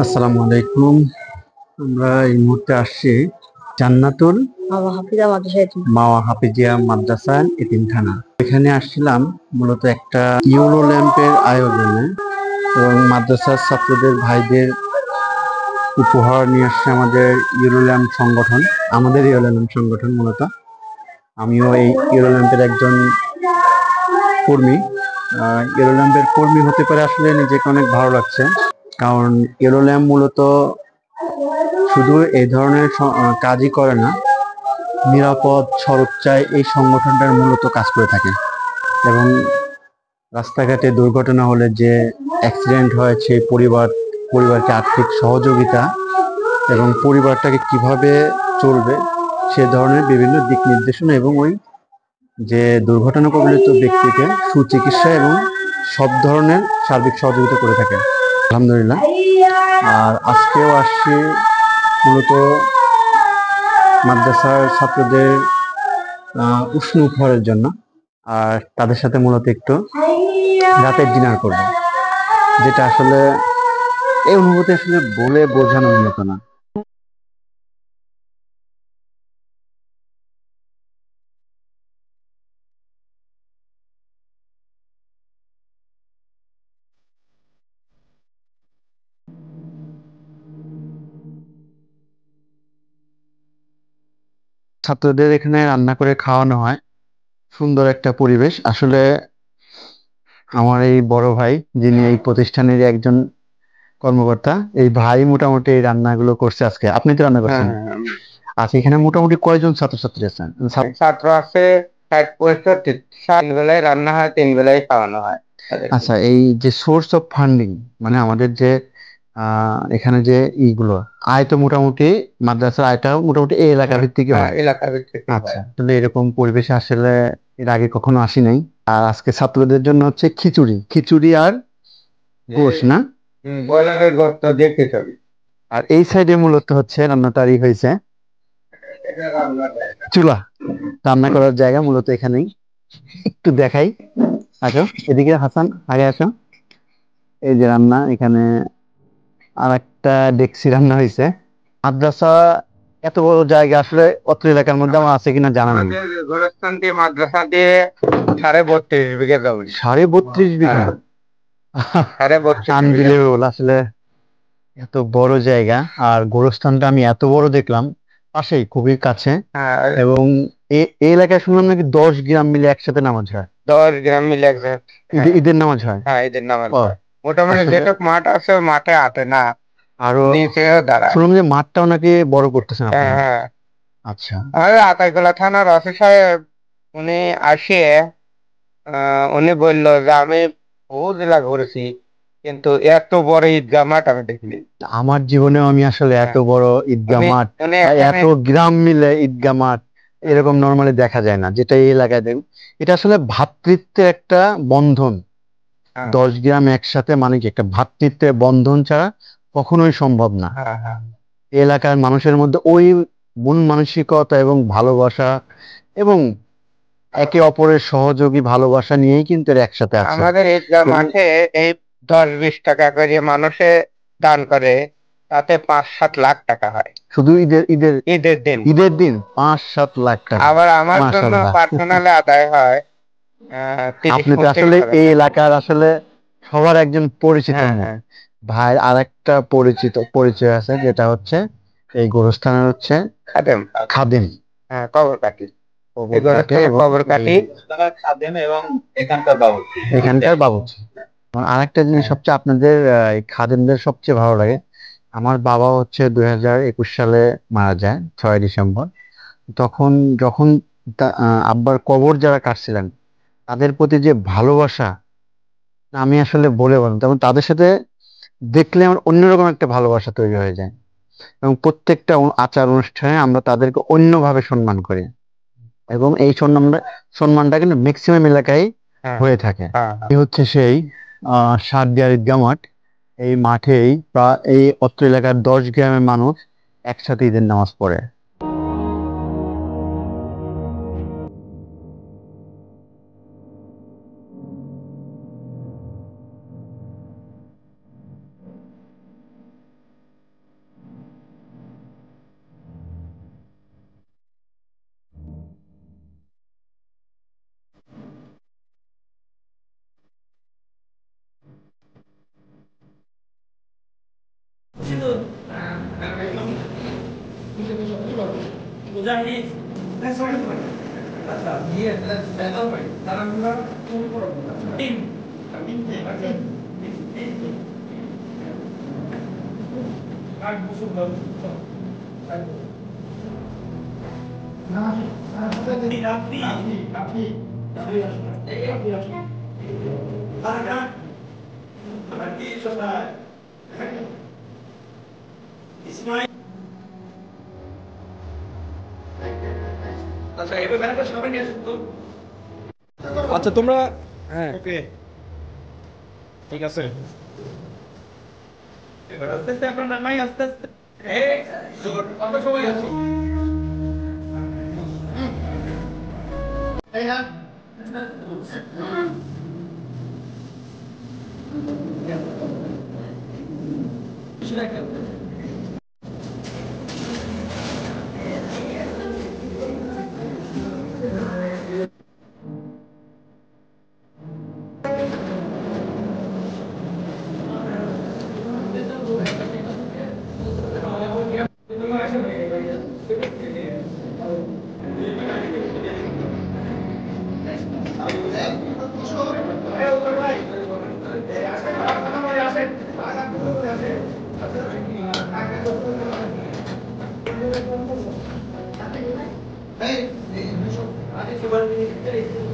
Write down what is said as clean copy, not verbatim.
আসসালামু আলাইকুম। আমরা এই মুহূর্তে আসছি জান্নাতুল মাওয়া হাফিজিয়া মাদ্রাসা এতিমখানা। এখানে আসছিলাম মূলত একটা ইউরো ল্যাম্পের আয়োজনে, এবং মাদ্রাসার ছাত্রদের ভাইদের উপহার নিয়ে আসছে আমাদের ইউরো ল্যাম্প সংগঠন। আমাদের ইউরো ল্যাম্প সংগঠন মূলত, আমিও এই ইউরো ল্যাম্পের একজন কর্মী। ইউরো ল্যাম্পের কর্মী হতে পারে আসলে নিজেকে অনেক ভালো লাগছে, কারণ ইউরো ল্যাম্প মূলত শুধু এই ধরনের কাজই করে না, নিরাপদ সড়ক চাই এই সংগঠনটার মূলত কাজ করে থাকে। এবং রাস্তাঘাটে দুর্ঘটনা হলে যে অ্যাক্সিডেন্ট হয়েছে, পরিবারকে আর্থিক সহযোগিতা এবং পরিবারটাকে কিভাবে চলবে সে ধরনের বিভিন্ন দিক নির্দেশনা, এবং ওই যে দুর্ঘটনা কবলিত ব্যক্তিকে সুচিকিৎসা এবং সব ধরনের সার্বিক সহযোগিতা করে থাকে আলহামদুলিল্লাহ। আর আজকেও আসছি মূলত মাদ্রাসার ছাত্রদের উষ্ণ উপহারের জন্য, আর তাদের সাথে মূলত একটু রাতের ডিনার করব, যেটা আসলে এই অনুভূতি আসলে বলে বোঝানোর মতো না। ছাত্রদের এখানে রান্না করে খাওয়ানো হয়, সুন্দর একটা পরিবেশ আসলে। আমার এই বড় ভাই, যিনি এই প্রতিষ্ঠানের একজন কর্মকর্তা, এই ভাই মোটামুটি এই রান্নাগুলো করছে আজকে। আপনি তো রান্না হ্যাঁ করছেন? হ্যাঁ আচ্ছা, এখানে মোটামুটি কয়জন ছাত্রছাত্রী আছেন? ছাত্র আছে 60-65। 3 বেলায় রান্না হয়, 3 বেলায় খাওয়ানো হয় তাদেরকে। আচ্ছা, এই যে সোর্স অফ ফান্ডিং, মানে আমাদের যে এখানে যে ইগুলো, আয় তো মোটামুটি, মাদ্রাসার আয়টা মোটামুটি এই এলাকা হ্যাঁ ভিত্তিক হ্যাঁ, হয়। এলাকা ভিত্তিক আচ্ছা, হয়। তাহলে এরকম পরিবেশে আসলে এর আগে কখনো আসি নাই। আর আজকে ছাত্রদের জন্য হচ্ছে খিচুড়ি, খিচুড়ি আর গোশ না? ব্রয়লারের গোস্ত দিয়ে খিচুড়ি। আর এই সাইডে মূলত হচ্ছে রান্নাটারি হয়েছে এটা রান্না দেয় না। চুলা, রান্না করার জায়গা মূলত এখানেই। একটু দেখাই, আসো এদিকে হাসান, আগে আসো। এই যে রান্না এখানে, আর একটা ডেক্সি রান্না হয়েছে। মাদ্রাসা এত বড় জায়গা আসলে অত্র এলাকার মধ্যে আমার আছে কিনা জানা নেই। আমাদের গোরস্থান দিয়ে মাদ্রাসা দিয়ে 32.5 বিঘা জমি। 32.5 বিঘা! হ্যাঁ, 32.5 বিঘা। আনবিলিভেবল আসলে, এত বড় জায়গা। আর গোরস্থানটা আমি এত বড় দেখলাম পাশেই, খুবই কাছে। হ্যাঁ, এবং এই এলাকায় শুনলাম নাকি 10 গ্রাম মিলে একসাথে নামাজ হয়। 10 গ্রাম মিলে একজন। হ্যাঁ ঈদের নামাজ হয়। হ্যাঁ, এদের নামাজ ও, হয়। মোটামুটি আসলে যেটুক মাঠ আছে ওই মাঠে আটে না, আরো নিচেও দাঁড়ায়। শুনলাম যে মাঠটাও নাকি বড় করতেছেন হ্যাঁ আপনারা। হ্যাঁ। আচ্ছা। আমাদের আতাইকুলা থানার ওসি সাহেব উনি আসিয়ে উনি বললো যে আমি বহু জেলা ঘুরেছি, কিন্তু এত বড় ঈদগাহ মাঠ আমি দেখিনি। আমার জীবনেও আমি আসলে এত হ্যাঁ, বড় ঈদগাহ উনি মাঠ উনি বা এখানে। এত গ্রাম মিলে ঈদগাহ মাঠ এরকম নর্মালি দেখা যায় না, যেটা এই এলাকায় দেখুন। এটা আসলে ভ্রাতৃত্বের একটা বন্ধন। হ্যাঁ 10 গ্রাম একসাথে, মানে কি একটা ভ্রাতৃত্বের বন্ধন ছাড়া কখনোই সম্ভব না। হ্যাঁ হ্যাঁ। এই এলাকার মানুষের মধ্যে ওই মন মানসিকতা এবং ভালোবাসা, এবং একে অপরের সহযোগী ভালোবাসা নিয়েই কিন্তু এরা একসাথে আছে। আমাদের ঈদগাহ এবং মাঠে এই 10-20 টাকা করে মানুষে দান করে, তাতে 5-7 লাখ টাকা হয় শুধু ঈদের ঈদের ঈদের দিন। ঈদের দিন 5-7 লাখ টাকা! আবার আমার জন্য মাশাল্লাহ! পার্সোনালি আদায় হয় তিরিশ আপনি তো পঁয়ত্রিশ আসলে হাজার এই টাকা এলাকার আসলে সবার একজন পরিচিত হ্যাঁ মুখ। হ্যাঁ ভাই আরেকটা পরিচয় আছে, যেটা হচ্ছে এই গোরস্থানের হচ্ছে খাদেম। খাদিম, হ্যাঁ, কবর কাটি। এই কবর কাটে গোরস্থানে এবং কবর এই কাটি। খাদেম এবং এখানকার বাবুর্চি। এখানকার বাবুর্চি। আমার আরেকটা জিনিস হ্যাঁ সবচেয়ে আপনাদের এই খাদিমদের সবচেয়ে ভালো লাগে। আমার বাবা হচ্ছে 2021 সালে মারা যায় 6 ডিসেম্বর। তখন যখন আব্বার কবর যারা কাটছিলেন, তাদের প্রতি যে ভালোবাসা, আমি আসলে বলে বললাম, তখন তাদের সাথে দেখলে আমার অন্যরকম একটা ভালোবাসা তৈরি হয়ে যায়। এবং প্রত্যেকটা আচার অনুষ্ঠানে আমরা তাদেরকে অন্যভাবে সম্মান করি, এবং এই সম্মানটা কিন্তু ম্যাক্সিমাম এলাকায় হ্যাঁ হয়ে থাকে। হ্যাঁ হ্যাঁ। এই হচ্ছে সেই সাতদিয়ার ঈদগাহ মাঠ। এই মাঠেই প্রায় এই অত্র এলাকার 10 গ্রামের মানুষ একসাথে ঈদের নামাজ পড়ে। আচ্ছা তোমরা হ্যাঁ ওকে ঠিক আছে এবার আস্তে আস্তে আপনার নাই আস্তে আস্তে আমরা সবাই আছি Hey,